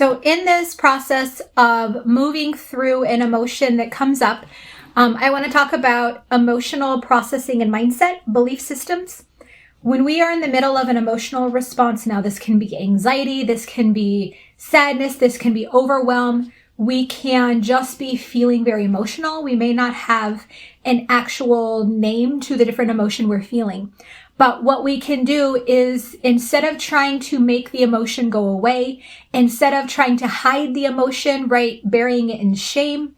So in this process of moving through an emotion that comes up, I want to talk about emotional processing and mindset, belief systems. When we are in the middle of an emotional response, now this can be anxiety, this can be sadness, this can be overwhelm. We can just be feeling very emotional. We may not have an actual name to the different emotion we're feeling. But what we can do is, instead of trying to make the emotion go away, instead of trying to hide the emotion, right, burying it in shame,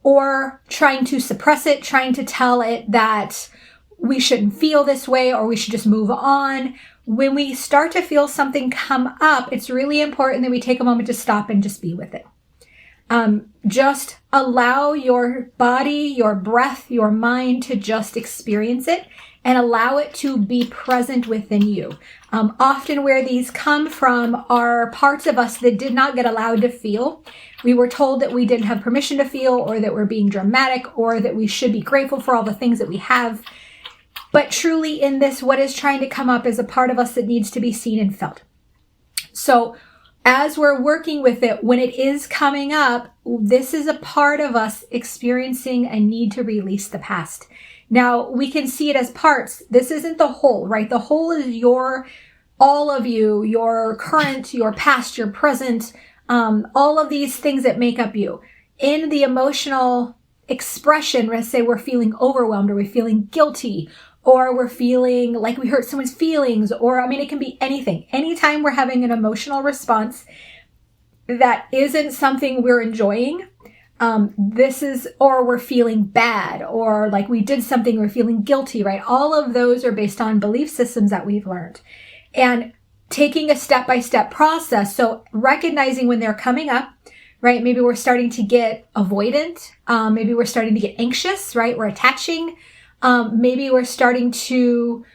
or trying to suppress it, trying to tell it that we shouldn't feel this way or we should just move on. When we start to feel something come up, it's really important that we take a moment to stop and just be with it. Just allow your body, your breath, your mind to just experience it and allow it to be present within you. Often where these come from are parts of us that did not get allowed to feel. We were told that we didn't have permission to feel, or that we're being dramatic, or that we should be grateful for all the things that we have. But truly in this, what is trying to come up is a part of us that needs to be seen and felt. So as we're working with it, when it is coming up, this is a part of us experiencing a need to release the past. Now, we can see it as parts. This isn't the whole, right? The whole is all of you, your current, your past, your present, all of these things that make up you. In the emotional expression, let's say we're feeling overwhelmed, or we're feeling guilty, or we're feeling like we hurt someone's feelings, or, it can be anything. Anytime we're having an emotional response that isn't something we're enjoying, or we're feeling bad, or like we did something, we're feeling guilty, right? All of those are based on belief systems that we've learned. And taking a step-by-step process, so recognizing when they're coming up, right? Maybe we're starting to get avoidant. Maybe we're starting to get anxious, right? We're attaching. Maybe we're starting to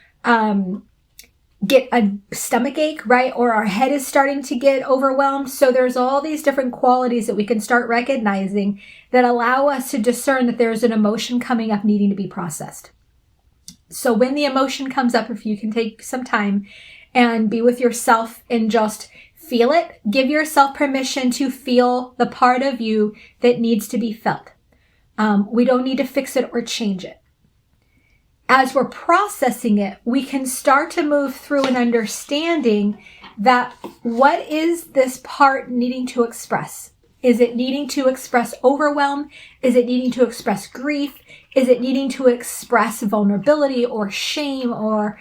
get a stomach ache, right? Or our head is starting to get overwhelmed. So there's all these different qualities that we can start recognizing that allow us to discern that there's an emotion coming up needing to be processed. So when the emotion comes up, if you can take some time and be with yourself and just feel it, give yourself permission to feel the part of you that needs to be felt. We don't need to fix it or change it. As we're processing it, we can start to move through an understanding that what is this part needing to express? Is it needing to express overwhelm? Is it needing to express grief? Is it needing to express vulnerability or shame, or,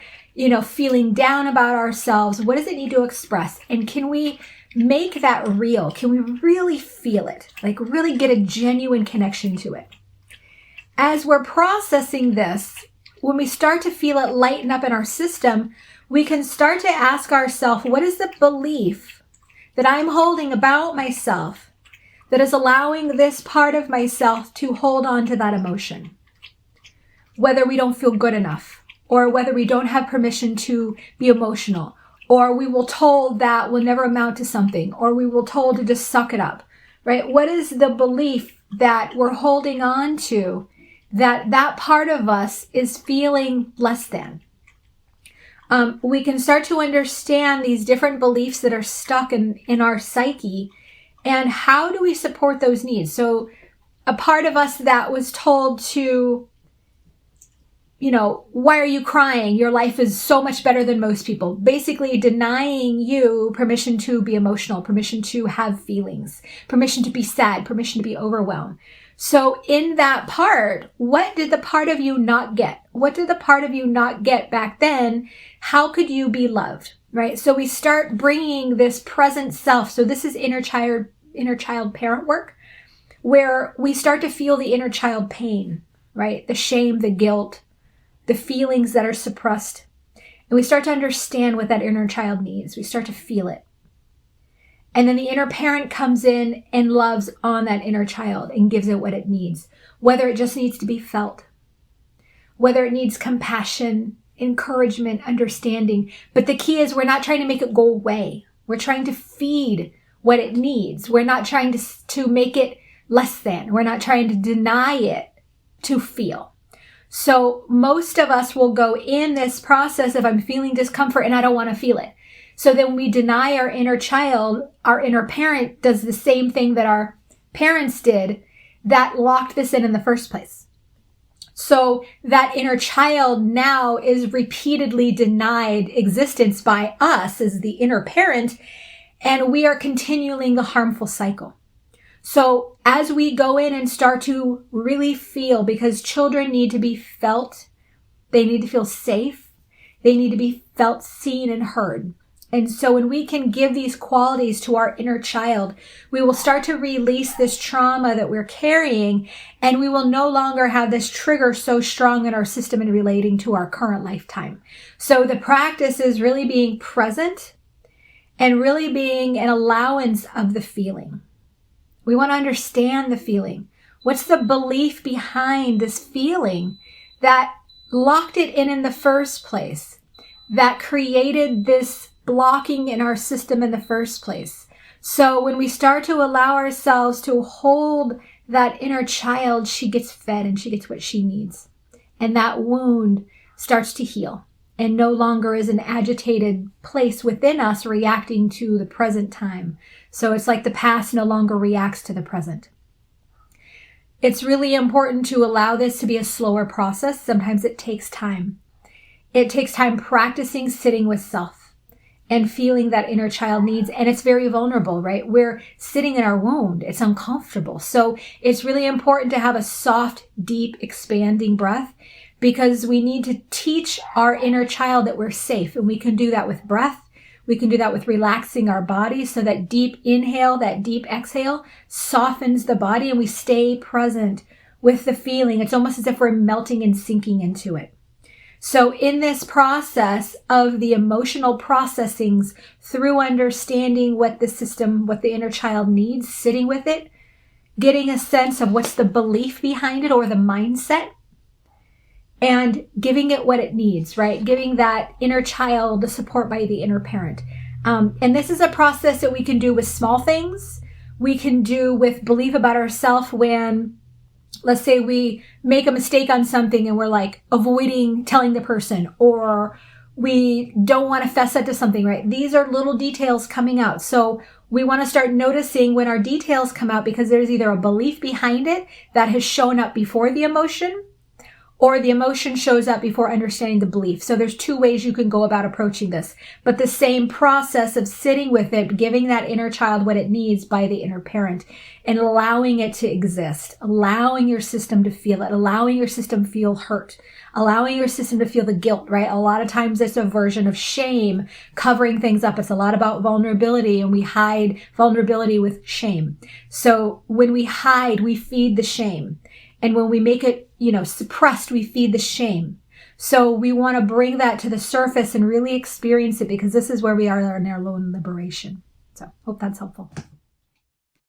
feeling down about ourselves? What does it need to express? And can we make that real? Can we really feel it? Like really get a genuine connection to it? As we're processing this, when we start to feel it lighten up in our system, we can start to ask ourselves, what is the belief that I'm holding about myself that is allowing this part of myself to hold on to that emotion? Whether we don't feel good enough, or whether we don't have permission to be emotional, or we were told that we'll never amount to something, or we were told to just suck it up, right? What is the belief that we're holding on to that part of us is feeling less than? We can start to understand these different beliefs that are stuck in our psyche, and how do we support those needs? So a part of us that was told to, why are you crying? Your life is so much better than most people. Basically denying you permission to be emotional, permission to have feelings, permission to be sad, permission to be overwhelmed. So in that part, what did the part of you not get? What did the part of you not get back then? How could you be loved, right? So we start bringing this present self. So this is inner child parent work, where we start to feel the inner child pain, right? The shame, the guilt, the feelings that are suppressed. And we start to understand what that inner child needs. We start to feel it. And then the inner parent comes in and loves on that inner child and gives it what it needs, whether it just needs to be felt, whether it needs compassion, encouragement, understanding. But the key is we're not trying to make it go away. We're trying to feed what it needs. We're not trying to make it less than. We're not trying to deny it to feel. So most of us will go in this process of I'm feeling discomfort and I don't want to feel it. So then when we deny our inner child, our inner parent does the same thing that our parents did that locked this in the first place. So that inner child now is repeatedly denied existence by us as the inner parent, and we are continuing a harmful cycle. So as we go in and start to really feel, because children need to be felt, they need to feel safe, they need to be felt, seen, and heard. And so when we can give these qualities to our inner child, we will start to release this trauma that we're carrying, and we will no longer have this trigger so strong in our system and relating to our current lifetime. So the practice is really being present and really being an allowance of the feeling. We want to understand the feeling. What's the belief behind this feeling that locked it in the first place, that created this blocking in our system in the first place? So when we start to allow ourselves to hold that inner child, she gets fed and she gets what she needs. And that wound starts to heal and no longer is an agitated place within us reacting to the present time. So it's like the past no longer reacts to the present. It's really important to allow this to be a slower process. Sometimes it takes time. It takes time practicing sitting with self and feeling that inner child needs. And it's very vulnerable, right? We're sitting in our wound. It's uncomfortable. So it's really important to have a soft, deep, expanding breath, because we need to teach our inner child that we're safe. And we can do that with breath. We can do that with relaxing our body. So that deep inhale, that deep exhale softens the body and we stay present with the feeling. It's almost as if we're melting and sinking into it. So in this process of the emotional processings through understanding what the system, what the inner child needs, sitting with it, getting a sense of what's the belief behind it or the mindset, and giving it what it needs, right? Giving that inner child the support by the inner parent. And this is a process that we can do with small things. We can do with belief about ourselves when, let's say we make a mistake on something and we're like avoiding telling the person, or we don't want to fess up to something, right? These are little details coming out. So we want to start noticing when our details come out, because there's either a belief behind it that has shown up before the emotion, or the emotion shows up before understanding the belief. So there's two ways you can go about approaching this, but the same process of sitting with it, giving that inner child what it needs by the inner parent and allowing it to exist, allowing your system to feel it, allowing your system to feel hurt, allowing your system to feel the guilt, right? A lot of times it's a version of shame covering things up. It's a lot about vulnerability, and we hide vulnerability with shame. So when we hide, we feed the shame. And when we make it, suppressed, we feed the shame. So we want to bring that to the surface and really experience it, because this is where we are in our own liberation. So hope that's helpful.